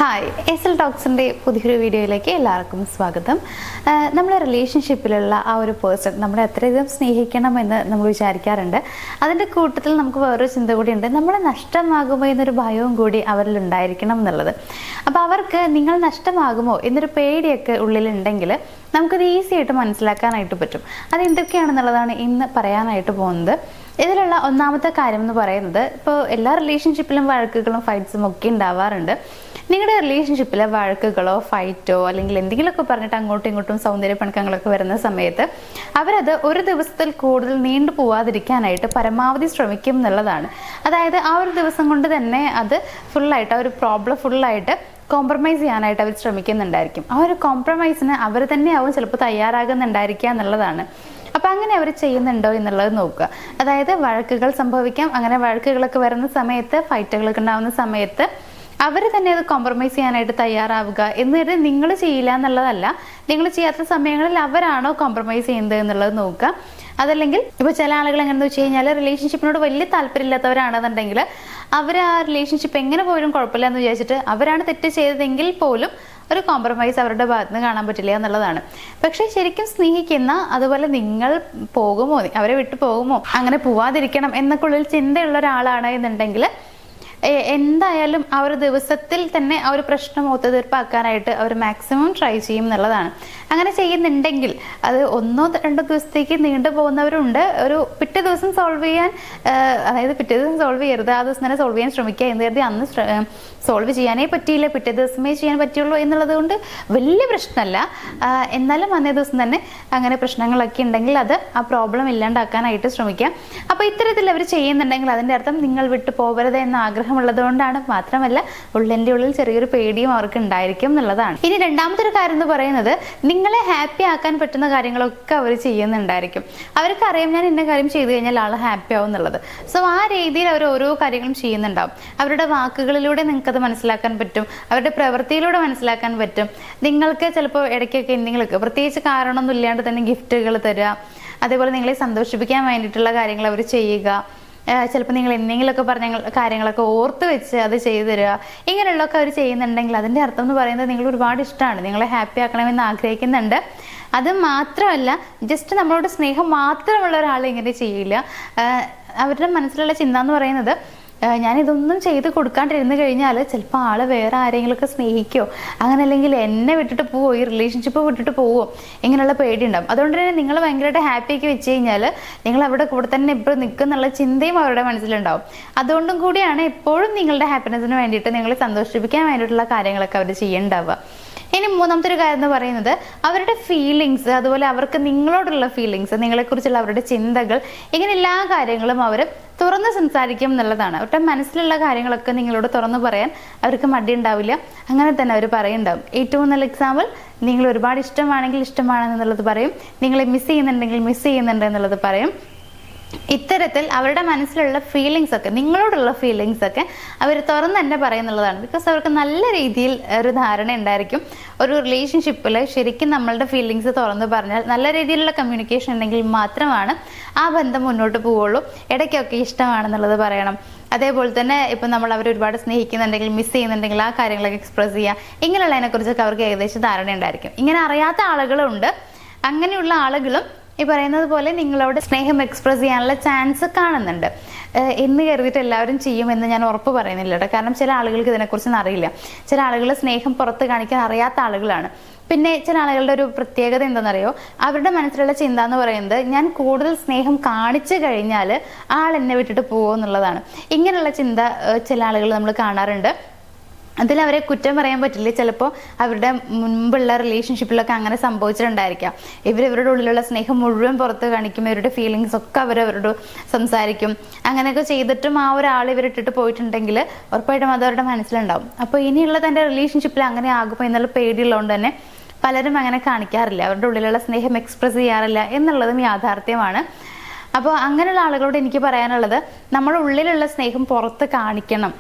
Hi SL ടോക്സിൻ്റെ പുതിയൊരു വീഡിയോയിലേക്ക് എല്ലാവർക്കും സ്വാഗതം. നമ്മുടെ റിലേഷൻഷിപ്പിലുള്ള ആ ഒരു പേഴ്സൺ നമ്മളെ എത്രയധികം സ്നേഹിക്കണമെന്ന് നമ്മൾ വിചാരിക്കാറുണ്ട്. അതിൻ്റെ കൂട്ടത്തിൽ നമുക്ക് വേറൊരു ചിന്ത കൂടിയുണ്ട്, നമ്മളെ നഷ്ടമാകുമോ എന്നൊരു ഭയവും കൂടി അവരിൽ ഉണ്ടായിരിക്കണം എന്നുള്ളത്. അപ്പോൾ അവർക്ക് നിങ്ങൾ നഷ്ടമാകുമോ എന്നൊരു പേടിയൊക്കെ ഉള്ളിലുണ്ടെങ്കിൽ നമുക്കത് ഈസി ആയിട്ട് മനസ്സിലാക്കാനായിട്ട് പറ്റും. അതെന്തൊക്കെയാണെന്നുള്ളതാണ് ഇന്ന് പറയാനായിട്ട് പോകുന്നത്. ഇതിലുള്ള ഒന്നാമത്തെ കാര്യം എന്ന് പറയുന്നത്, ഇപ്പോൾ എല്ലാ റിലേഷൻഷിപ്പിലും വഴക്കുകളും ഫൈറ്റ്സും ഒക്കെ ഉണ്ടാവാറുണ്ട്. നിങ്ങളുടെ റിലേഷൻഷിപ്പിൽ വഴക്കുകളോ ഫൈറ്റോ അല്ലെങ്കിൽ എന്തെങ്കിലുമൊക്കെ പറഞ്ഞിട്ട് അങ്ങോട്ടും ഇങ്ങോട്ടും സൗന്ദര്യ പിണക്കങ്ങളൊക്കെ വരുന്ന സമയത്ത് അവരത് ഒരു ദിവസത്തിൽ കൂടുതൽ നീണ്ടു പോവാതിരിക്കാനായിട്ട് പരമാവധി ശ്രമിക്കും എന്നുള്ളതാണ്. അതായത് ആ ഒരു ദിവസം കൊണ്ട് തന്നെ അത് ഫുള്ളായിട്ട് ആ ഒരു പ്രോബ്ലം ഫുള്ളായിട്ട് കോംപ്രമൈസ് ചെയ്യാനായിട്ട് അവർ ശ്രമിക്കുന്നുണ്ടായിരിക്കും. ആ ഒരു കോംപ്രമൈസിന് അവർ തന്നെയാവും ചിലപ്പോൾ തയ്യാറാകുന്നുണ്ടായിരിക്കുക എന്നുള്ളതാണ്. അപ്പം അങ്ങനെ അവർ ചെയ്യുന്നുണ്ടോ എന്നുള്ളത് നോക്കുക. അതായത് വഴക്കുകൾ സംഭവിക്കാം. അങ്ങനെ വഴക്കുകളൊക്കെ വരുന്ന സമയത്ത്, ഫൈറ്റുകളൊക്കെ ഉണ്ടാകുന്ന സമയത്ത് അവർ തന്നെ അത് കോംപ്രമൈസ് ചെയ്യാനായിട്ട് തയ്യാറാവുക. എന്നിട്ട് നിങ്ങൾ ചെയ്യില്ല എന്നുള്ളതല്ല, നിങ്ങൾ ചെയ്യാത്ത സമയങ്ങളിൽ അവരാണോ കോംപ്രമൈസ് ചെയ്യുന്നത് എന്നുള്ളത് നോക്കുക. അതല്ലെങ്കിൽ ഇപ്പോൾ ചില ആളുകൾ എങ്ങനെയെന്ന് വെച്ച് കഴിഞ്ഞാൽ റിലേഷൻഷിപ്പിനോട് വലിയ താല്പര്യമില്ലാത്തവരാണെന്നുണ്ടെങ്കിൽ അവർ ആ റിലേഷൻഷിപ്പ് എങ്ങനെ പോലും കുഴപ്പമില്ല എന്ന് വിചാരിച്ചിട്ട് അവരാണ് തെറ്റ് ചെയ്തതെങ്കിൽ പോലും ഒരു കോംപ്രമൈസ് അവരുടെ ഭാഗത്ത് നിന്ന് കാണാൻ പറ്റില്ല എന്നുള്ളതാണ്. പക്ഷെ ശരിക്കും സ്നേഹിക്കുന്ന, അതുപോലെ നിങ്ങൾ പോകുമോ, അവരെ വിട്ടു പോകുമോ, അങ്ങനെ പോവാതിരിക്കണം എന്നൊക്കെ ഉള്ളിൽ ചിന്തയുള്ള ഒരാളാണ് എന്നുണ്ടെങ്കിൽ എന്തായാലും ആ ഒരു ദിവസത്തിൽ തന്നെ ആ ഒരു പ്രശ്നം ഒത്തുതീർപ്പാക്കാനായിട്ട് അവർ മാക്സിമം ട്രൈ ചെയ്യും എന്നുള്ളതാണ്. അങ്ങനെ ചെയ്യുന്നുണ്ടെങ്കിൽ അത് 1-2 ദിവസത്തേക്ക് നീണ്ടു പോകുന്നവരുണ്ട്. ഒരു പിറ്റേ ദിവസം സോൾവ് ചെയ്യാൻ, അതായത് പിറ്റേ ദിവസം സോൾവ് ചെയ്യരുത്, ആ ദിവസം തന്നെ സോൾവ് ചെയ്യാൻ ശ്രമിക്കുക എന്ന് കരുതി അന്ന് സോൾവ് ചെയ്യാനേ പറ്റിയില്ല, പിറ്റേ ദിവസമേ ചെയ്യാൻ പറ്റുള്ളൂ എന്നുള്ളത് കൊണ്ട് വലിയ പ്രശ്നമല്ല. എന്നാലും അന്നേ ദിവസം തന്നെ അങ്ങനെ പ്രശ്നങ്ങളൊക്കെ ഉണ്ടെങ്കിൽ അത് ആ പ്രോബ്ലം ഇല്ലാണ്ടാക്കാനായിട്ട് ശ്രമിക്കാം. അപ്പോൾ ഇത്തരത്തിൽ അവർ ചെയ്യുന്നുണ്ടെങ്കിൽ അതിൻ്റെ അർത്ഥം നിങ്ങൾ വിട്ടു പോകരുത് എന്ന ആഗ്രഹമുള്ളത് കൊണ്ടാണ്. മാത്രമല്ല ഉള്ളിൻ്റെ ഉള്ളിൽ ചെറിയൊരു പേടിയും അവർക്ക് ഉണ്ടായിരിക്കും എന്നുള്ളതാണ്. ഇനി രണ്ടാമത്തെ ഒരു കാര്യം എന്ന് പറയുന്നത്, നിങ്ങളെ ഹാപ്പി ആക്കാൻ പറ്റുന്ന കാര്യങ്ങളൊക്കെ അവർ ചെയ്യുന്നുണ്ടായിരിക്കും. അവർക്കറിയാം ഞാൻ ഇന്ന കാര്യം ചെയ്തു കഴിഞ്ഞാൽ ആൾ ഹാപ്പി ആവും എന്നുള്ളത്. സോ ആ രീതിയിൽ അവർ ഓരോ കാര്യങ്ങളും ചെയ്യുന്നുണ്ടാവും. അവരുടെ വാക്കുകളിലൂടെ നിങ്ങൾക്കത് മനസ്സിലാക്കാൻ പറ്റും, അവരുടെ പ്രവൃത്തിയിലൂടെ മനസ്സിലാക്കാൻ പറ്റും. നിങ്ങൾക്ക് ചിലപ്പോൾ ഇടയ്ക്കൊക്കെ എന്തെങ്കിലുമൊക്കെ പ്രത്യേകിച്ച് കാരണമൊന്നും ഇല്ലാണ്ട് തന്നെ ഗിഫ്റ്റുകൾ തരിക, അതേപോലെ നിങ്ങളെ സന്തോഷിപ്പിക്കാൻ വേണ്ടിയിട്ടുള്ള കാര്യങ്ങൾ അവർ ചെയ്യുക. ചിലപ്പോൾ നിങ്ങൾ എന്തെങ്കിലുമൊക്കെ പറഞ്ഞ കാര്യങ്ങളൊക്കെ ഓർത്ത് വെച്ച് അത് ചെയ്തു തരിക. ഇങ്ങനെയുള്ളതൊക്കെ അവർ ചെയ്യുന്നുണ്ടെങ്കിൽ അതിൻ്റെ അർത്ഥം എന്ന് പറയുന്നത് നിങ്ങൾ ഒരുപാട് ഇഷ്ടമാണ്, നിങ്ങളെ ഹാപ്പി ആക്കണമെന്ന് ആഗ്രഹിക്കുന്നുണ്ട്. അത് മാത്രമല്ല, ജസ്റ്റ് നമ്മളോട് സ്നേഹം മാത്രമുള്ള ഒരാൾ ഇങ്ങനെ ചെയ്യില്ല. അവരുടെ മനസ്സിലുള്ള ചിന്ത എന്ന് പറയുന്നത്, ഞാനിതൊന്നും ചെയ്ത് കൊടുക്കാണ്ടിരുന്നു കഴിഞ്ഞാൽ ചിലപ്പോൾ ആള് വേറെ ആരെങ്കിലുമൊക്കെ സ്നേഹിക്കോ, അങ്ങനെ അല്ലെങ്കിൽ എന്നെ വിട്ടിട്ട് പോവോ, ഈ റിലേഷൻഷിപ്പ് വിട്ടിട്ട് പോവോ, ഇങ്ങനെയുള്ള പേടി ഉണ്ടാവും. അതുകൊണ്ട് തന്നെ നിങ്ങൾ ഭയങ്കരമായിട്ട് ഹാപ്പിയാക്കി വെച്ച് കഴിഞ്ഞാൽ നിങ്ങൾ അവിടെ കൂടെ തന്നെ എപ്പോഴും നിൽക്കുന്നുള്ള ചിന്തയും അവരുടെ മനസ്സിലുണ്ടാവും. അതുകൊണ്ടും കൂടിയാണ് എപ്പോഴും നിങ്ങളുടെ ഹാപ്പിനെസ്സിന് വേണ്ടിയിട്ട്, നിങ്ങളെ സന്തോഷിപ്പിക്കാൻ വേണ്ടിയിട്ടുള്ള കാര്യങ്ങളൊക്കെ അവർ ചെയ്യുന്നുണ്ടാവുക. ഇനി മൂന്നാമത്തെ ഒരു കാര്യം എന്ന് പറയുന്നത്, അവരുടെ ഫീലിങ്സ്, അതുപോലെ അവർക്ക് നിങ്ങളോടുള്ള ഫീലിങ്സ്, നിങ്ങളെക്കുറിച്ചുള്ള അവരുടെ ചിന്തകൾ, ഇങ്ങനെ എല്ലാ കാര്യങ്ങളും അവർ തുറന്ന് സംസാരിക്കും എന്നുള്ളതാണ്. അവരുടെ മനസ്സിലുള്ള കാര്യങ്ങളൊക്കെ നിങ്ങളോട് തുറന്നു പറയാൻ അവർക്ക് മടി ഉണ്ടാവില്ല. അങ്ങനെ തന്നെ അവർ പറയുന്നുണ്ടാവും. ഏറ്റവും നല്ല എക്സാമ്പിൾ, നിങ്ങൾ ഒരുപാട് ഇഷ്ടമാണെങ്കിൽ ഇഷ്ടമാണെന്നുള്ളത് പറയും, നിങ്ങളെ മിസ് ചെയ്യുന്നുണ്ടെങ്കിൽ മിസ് ചെയ്യുന്നുണ്ട് എന്നുള്ളത് പറയും. ഇത്തരത്തിൽ അവരുടെ മനസ്സിലുള്ള ഫീലിങ്സ് ഒക്കെ, നിങ്ങളോടുള്ള ഫീലിങ്സ് ഒക്കെ അവർ തുറന്ന് തന്നെ പറയുന്നുള്ളതാണ്. ബിക്കോസ് അവർക്ക് നല്ല രീതിയിൽ ഒരു ധാരണ ഉണ്ടായിരിക്കും, ഒരു റിലേഷൻഷിപ്പിൽ ശരിക്കും നമ്മളുടെ ഫീലിങ്സ് തുറന്ന് പറഞ്ഞാൽ, നല്ല രീതിയിലുള്ള കമ്മ്യൂണിക്കേഷൻ ഉണ്ടെങ്കിൽ മാത്രമാണ് ആ ബന്ധം മുന്നോട്ട് പോവുള്ളൂ. ഇടയ്ക്കൊക്കെ ഇഷ്ടമാണെന്നുള്ളത് പറയണം. അതേപോലെ തന്നെ ഇപ്പം നമ്മൾ അവർ ഒരുപാട് സ്നേഹിക്കുന്നുണ്ടെങ്കിൽ, മിസ് ചെയ്യുന്നുണ്ടെങ്കിൽ ആ കാര്യങ്ങളൊക്കെ എക്സ്പ്രസ് ചെയ്യുക. ഇങ്ങനെയുള്ളതിനെക്കുറിച്ചൊക്കെ അവർക്ക് ഏകദേശം ധാരണ ഉണ്ടായിരിക്കും. ഇങ്ങനെ അറിയാത്ത ആളുകളുണ്ട്. അങ്ങനെയുള്ള ആളുകളും ഈ പറയുന്നത് പോലെ നിങ്ങളോട് സ്നേഹം എക്സ്പ്രസ് ചെയ്യാനുള്ള ചാൻസ് കാണുന്നുണ്ട് എന്ന് കരുതിയിട്ട് എല്ലാവരും ചെയ്യുമെന്ന് ഞാൻ ഉറപ്പ് പറയുന്നില്ല കേട്ടോ. കാരണം ചില ആളുകൾക്ക് ഇതിനെക്കുറിച്ചൊന്നും അറിയില്ല. ചില ആളുകൾ സ്നേഹം പുറത്ത് കാണിക്കാൻ അറിയാത്ത ആളുകളാണ്. പിന്നെ ചില ആളുകളുടെ ഒരു പ്രത്യേകത എന്താണെന്നറിയോ, അവരുടെ മനസ്സിലുള്ള ചിന്ത എന്ന് പറയുന്നത്, ഞാൻ കൂടുതൽ സ്നേഹം കാണിച്ചു കഴിഞ്ഞാൽ ആൾ എന്നെ വിട്ടിട്ട് പോകുമെന്നുള്ളതാണ്. ഇങ്ങനെയുള്ള ചിന്ത ചില ആളുകൾ നമ്മൾ കാണാറുണ്ട്. അതിലവരെ കുറ്റം പറയാൻ പറ്റില്ല. ചിലപ്പോൾ അവരുടെ മുൻപുള്ള റിലേഷൻഷിപ്പിലൊക്കെ അങ്ങനെ സംഭവിച്ചിട്ടുണ്ടായിരിക്കാം. ഇവരുടെ ഉള്ളിലുള്ള സ്നേഹം മുഴുവൻ പുറത്ത് കാണിക്കും, ഇവരുടെ ഫീലിങ്സ് ഒക്കെ അവരവരോട് സംസാരിക്കും. അങ്ങനെയൊക്കെ ചെയ്തിട്ടും ആ ഒരാൾ ഇവരിട്ടിട്ട് പോയിട്ടുണ്ടെങ്കിൽ ഉറപ്പായിട്ടും അത് അവരുടെ മനസ്സിലുണ്ടാവും. അപ്പോൾ ഇനിയുള്ള തൻ്റെ റിലേഷൻഷിപ്പിൽ അങ്ങനെ ആകുമോ എന്നുള്ള പേടിയുള്ളതുകൊണ്ട് തന്നെ പലരും അങ്ങനെ കാണിക്കാറില്ല, അവരുടെ ഉള്ളിലുള്ള സ്നേഹം എക്സ്പ്രസ് ചെയ്യാറില്ല എന്നുള്ളതും യാഥാർത്ഥ്യമാണ്. അപ്പോൾ അങ്ങനെയുള്ള ആളുകളോട് എനിക്ക് പറയാനുള്ളത്, നമ്മുടെ ഉള്ളിലുള്ള സ്നേഹം പുറത്ത് കാണിക്കണം.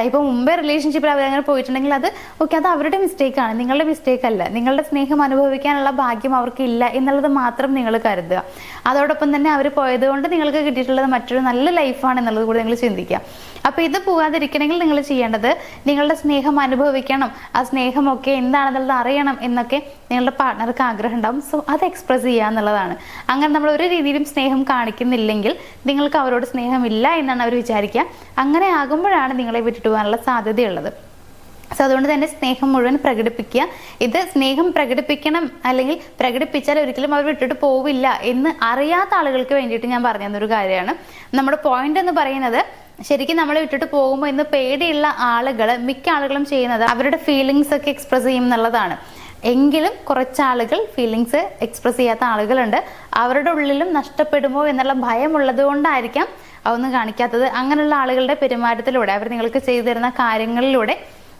ഇപ്പോൾ മുമ്പേ റിലേഷൻഷിപ്പിൽ അവരങ്ങനെ പോയിട്ടുണ്ടെങ്കിൽ അത് ഓക്കെ, അത് അവരുടെ മിസ്റ്റേക്കാണ്, നിങ്ങളുടെ മിസ്റ്റേക്ക് അല്ല. നിങ്ങളുടെ സ്നേഹം അനുഭവിക്കാനുള്ള ഭാഗ്യം അവർക്കില്ല എന്നുള്ളത് മാത്രം നിങ്ങൾ കരുതുക. അതോടൊപ്പം തന്നെ അവർ പോയത് കൊണ്ട് നിങ്ങൾക്ക് കിട്ടിയിട്ടുള്ളത് മറ്റൊരു നല്ല ലൈഫാണ് എന്നുള്ളത് കൂടി നിങ്ങൾ ചിന്തിക്കുക. അപ്പോൾ ഇത് പോകാതിരിക്കണമെങ്കിൽ നിങ്ങൾ ചെയ്യേണ്ടത് നിങ്ങളുടെ സ്നേഹം അനുഭവിക്കണം, ആ സ്നേഹമൊക്കെ എന്താണെന്നുള്ളത് അറിയണം എന്നൊക്കെ നിങ്ങളുടെ പാർട്ട്ണർക്ക് ആഗ്രഹം ഉണ്ടാവും. സോ അത് എക്സ്പ്രസ് ചെയ്യുക എന്നുള്ളതാണ്. അങ്ങനെ നമ്മൾ ഒരു രീതിയിലും സ്നേഹം കാണിക്കുന്നില്ലെങ്കിൽ നിങ്ങൾക്ക് അവരോട് സ്നേഹമില്ല എന്നാണ് അവർ വിചാരിക്കുക. അങ്ങനെ ആകുമ്പോഴാണ് നിങ്ങളെ വിട്ടിട്ട് പോകാനുള്ള സാധ്യതയുള്ളത്. സോ അതുകൊണ്ട് തന്നെ സ്നേഹം മുഴുവൻ പ്രകടിപ്പിക്കുക. ഇത് സ്നേഹം പ്രകടിപ്പിക്കണം, അല്ലെങ്കിൽ പ്രകടിപ്പിച്ചാൽ ഒരിക്കലും അവർ വിട്ടിട്ട് പോവില്ല എന്ന് അറിയാത്ത ആളുകൾക്ക് വേണ്ടിയിട്ട് ഞാൻ പറഞ്ഞു തന്നൊരു കാര്യമാണ്. നമ്മുടെ പോയിന്റ് എന്ന് പറയുന്നത്, ശരിക്കും നമ്മളെ വിട്ടിട്ട് പോകുമ്പോൾ എന്ന് പേടിയുള്ള ആളുകൾ, മിക്ക ആളുകളും ചെയ്യുന്നത് അവരുടെ ഫീലിങ്സ് ഒക്കെ എക്സ്പ്രസ് ചെയ്യും എന്നുള്ളതാണ്. എങ്കിലും കുറച്ചാളുകൾ ഫീലിങ്സ് എക്സ്പ്രസ് ചെയ്യാത്ത ആളുകളുണ്ട്. അവരുടെ ഉള്ളിലും നഷ്ടപ്പെടുമോ എന്നുള്ള ഭയമുള്ളത് കൊണ്ടായിരിക്കാം അതൊന്നും കാണിക്കാത്തത്. അങ്ങനെയുള്ള ആളുകളുടെ പെരുമാറ്റത്തിലൂടെ, അവർ നിങ്ങൾക്ക് ചെയ്തു തരുന്ന കാര്യങ്ങളിലൂടെ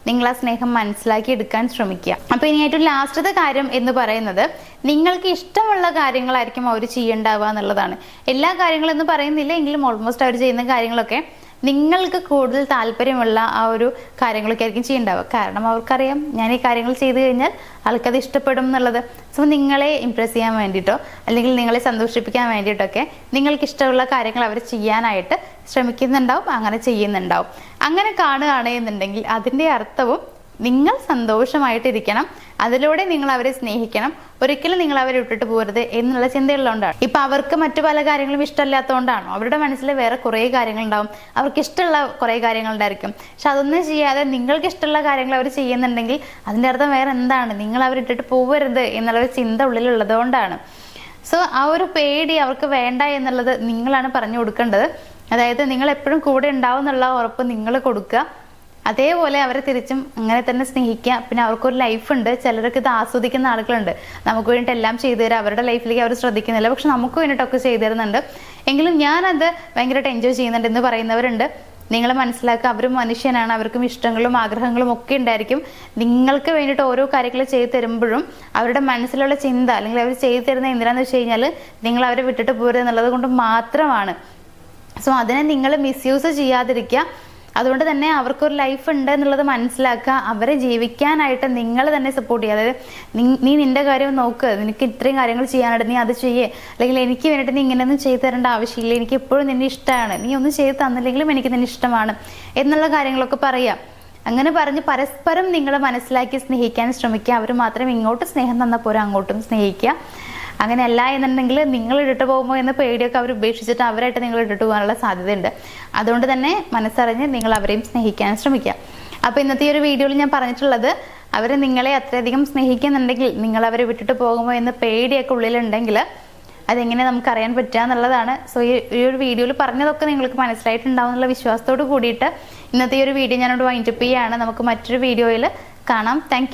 നിങ്ങൾ ആ സ്നേഹം മനസ്സിലാക്കി എടുക്കാൻ ശ്രമിക്കുക. അപ്പൊ ഇനി ഏറ്റവും ലാസ്റ്റത്തെ കാര്യം എന്ന് പറയുന്നത്, നിങ്ങൾക്ക് ഇഷ്ടമുള്ള കാര്യങ്ങളായിരിക്കും അവർ ചെയ്യേണ്ടാവുക എന്നുള്ളതാണ്. എല്ലാ കാര്യങ്ങളും എന്ന് പറയുന്നില്ല എങ്കിലും ഓൾമോസ്റ്റ് അവർ ചെയ്യുന്ന കാര്യങ്ങളൊക്കെ നിങ്ങൾക്ക് കൂടുതൽ താല്പര്യമുള്ള ആ ഒരു കാര്യങ്ങളൊക്കെ ആയിരിക്കും ചെയ്യേണ്ടാവുക. കാരണം അവർക്കറിയാം ഞാൻ ഈ കാര്യങ്ങൾ ചെയ്തു കഴിഞ്ഞാൽ ആൾക്കത് ഇഷ്ടപ്പെടും എന്നുള്ളത്. സോ നിങ്ങളെ ഇംപ്രസ് ചെയ്യാൻ വേണ്ടിയിട്ടോ അല്ലെങ്കിൽ നിങ്ങളെ സന്തോഷിപ്പിക്കാൻ വേണ്ടിയിട്ടൊക്കെ നിങ്ങൾക്ക് ഇഷ്ടമുള്ള കാര്യങ്ങൾ അവർ ചെയ്യാനായിട്ട് ശ്രമിക്കുന്നുണ്ടാവും, അങ്ങനെ ചെയ്യുന്നുണ്ടാവും. അങ്ങനെ കാണുകയാണ് എന്നുണ്ടെങ്കിൽ അതിൻ്റെ അർത്ഥവും നിങ്ങൾ സന്തോഷമായിട്ടിരിക്കണം, അതിലൂടെ നിങ്ങൾ അവരെ സ്നേഹിക്കണം, ഒരിക്കലും നിങ്ങൾ അവരെ വിട്ടിട്ട് പോകരുത് എന്നുള്ള ചിന്തയുള്ളതുകൊണ്ടാണ്. ഇപ്പൊ അവർക്ക് മറ്റു പല കാര്യങ്ങളും ഇഷ്ടമല്ലാത്തതുകൊണ്ടാണോ? അവരുടെ മനസ്സിൽ വേറെ കുറേ കാര്യങ്ങളുണ്ടാവും, അവർക്ക് ഇഷ്ടമുള്ള കുറേ കാര്യങ്ങളുണ്ടായിരിക്കും. പക്ഷെ അതൊന്നും ചെയ്യാതെ നിങ്ങൾക്ക് ഇഷ്ടമുള്ള കാര്യങ്ങൾ അവർ ചെയ്യുന്നുണ്ടെങ്കിൽ അതിൻ്റെ അർത്ഥം വേറെ എന്താണ്? നിങ്ങൾ അവരിട്ടിട്ട് പോകരുത് എന്നുള്ളൊരു ചിന്ത ഉള്ളിലുള്ളത് കൊണ്ടാണ്. സോ ആ ഒരു പേടി അവർക്ക് വേണ്ട എന്നുള്ളത് നിങ്ങളാണ് പറഞ്ഞു കൊടുക്കേണ്ടത്. അതായത് നിങ്ങൾ എപ്പോഴും കൂടെ ഉണ്ടാവും എന്നുള്ള ഉറപ്പ് നിങ്ങൾ കൊടുക്കുക. അതേപോലെ അവരെ തിരിച്ചും അങ്ങനെ തന്നെ സ്നേഹിക്കുക. പിന്നെ അവർക്കൊരു ലൈഫുണ്ട്. ചിലരൊക്കെ ഇത് ആസ്വദിക്കുന്ന ആളുകളുണ്ട്. നമുക്ക് വേണ്ടിയിട്ട് എല്ലാം ചെയ്തു തരാം, അവരുടെ ലൈഫിലേക്ക് അവർ ശ്രദ്ധിക്കുന്നില്ല, പക്ഷെ നമുക്ക് വേണ്ടിയിട്ടൊക്കെ ചെയ്തു തരുന്നുണ്ട്, എങ്കിലും ഞാനത് ഭയങ്കരമായിട്ട് എൻജോയ് ചെയ്യുന്നുണ്ട് എന്ന് പറയുന്നവരുണ്ട്. നിങ്ങൾ മനസ്സിലാക്കുക, അവർ മനുഷ്യനാണ്, അവർക്കും ഇഷ്ടങ്ങളും ആഗ്രഹങ്ങളും ഒക്കെ ഉണ്ടായിരിക്കും. നിങ്ങൾക്ക് വേണ്ടിയിട്ട് ഓരോ കാര്യങ്ങൾ ചെയ്തു തരുമ്പോഴും അവരുടെ മനസ്സിലുള്ള ചിന്ത, അല്ലെങ്കിൽ അവർ ചെയ്തു തരുന്നത് എന്തിനാന്ന് വെച്ച് കഴിഞ്ഞാൽ നിങ്ങൾ അവരെ വിട്ടിട്ട് പോരുക എന്നുള്ളത് കൊണ്ട് മാത്രമാണ്. സോ അതിനെ നിങ്ങൾ മിസ്യൂസ് ചെയ്യാതിരിക്കുക. അതുകൊണ്ട് തന്നെ അവർക്കൊരു ലൈഫ് ഉണ്ട് എന്നുള്ളത് മനസ്സിലാക്കുക. അവരെ ജീവിക്കാനായിട്ട് നിങ്ങൾ തന്നെ സപ്പോർട്ട് ചെയ്യുക. അതായത് നീ നിന്റെ കാര്യം നോക്ക്, നിനക്ക് ഇത്രയും കാര്യങ്ങൾ ചെയ്യാനായിട്ട് നീ അത് ചെയ്യേ, അല്ലെങ്കിൽ എനിക്ക് വേണ്ടിയിട്ട് നീ ഇങ്ങനെയൊന്നും ചെയ്തു തരേണ്ട ആവശ്യമില്ല, എനിക്ക് എപ്പോഴും നിന്നെ ഇഷ്ടമാണ്, നീ ഒന്നും ചെയ്ത് തന്നില്ലെങ്കിലും എനിക്ക് നിന്നെ ഇഷ്ടമാണ് എന്നുള്ള കാര്യങ്ങളൊക്കെ പറയാം. അങ്ങനെ പറഞ്ഞ് പരസ്പരം നിങ്ങൾ മനസ്സിലാക്കി സ്നേഹിക്കാൻ ശ്രമിക്കുക. അവർ മാത്രം ഇങ്ങോട്ട് സ്നേഹം തന്നപ്പോൾ അങ്ങോട്ടും സ്നേഹിക്കുക. അങ്ങനെയല്ല എന്നുണ്ടെങ്കിൽ നിങ്ങൾ ഇട്ടിട്ട് പോകുമ്പോൾ എന്ന പേടിയൊക്കെ അവർ ഉപേക്ഷിച്ചിട്ട് അവരായിട്ട് നിങ്ങൾ ഇട്ടിട്ട് പോകാനുള്ള സാധ്യതയുണ്ട്. അതുകൊണ്ട് തന്നെ മനസ്സറിഞ്ഞ് നിങ്ങൾ അവരെയും സ്നേഹിക്കാൻ ശ്രമിക്കുക. അപ്പോൾ ഇന്നത്തെ ഈ ഒരു വീഡിയോയിൽ ഞാൻ പറഞ്ഞിട്ടുള്ളത്, അവർ നിങ്ങളെ അത്രയധികം സ്നേഹിക്കുന്നുണ്ടെങ്കിൽ നിങ്ങൾ അവരെ വിട്ടിട്ട് പോകുമോ എന്ന പേടിയൊക്കെ ഉള്ളിലുണ്ടെങ്കിൽ അതെങ്ങനെ നമുക്കറിയാൻ പറ്റുക എന്നുള്ളതാണ്. സോ ഈ ഒരു വീഡിയോയിൽ പറഞ്ഞതൊക്കെ നിങ്ങൾക്ക് മനസ്സിലായിട്ടുണ്ടാവും എന്നുള്ള വിശ്വാസത്തോട് കൂടിയിട്ട് ഇന്നത്തെ ഈ ഒരു വീഡിയോ ഞാനോട് വൈൻഡപ്പ് ചെയ്യുകയാണ്. നമുക്ക് മറ്റൊരു വീഡിയോയിൽ കാണാം. താങ്ക്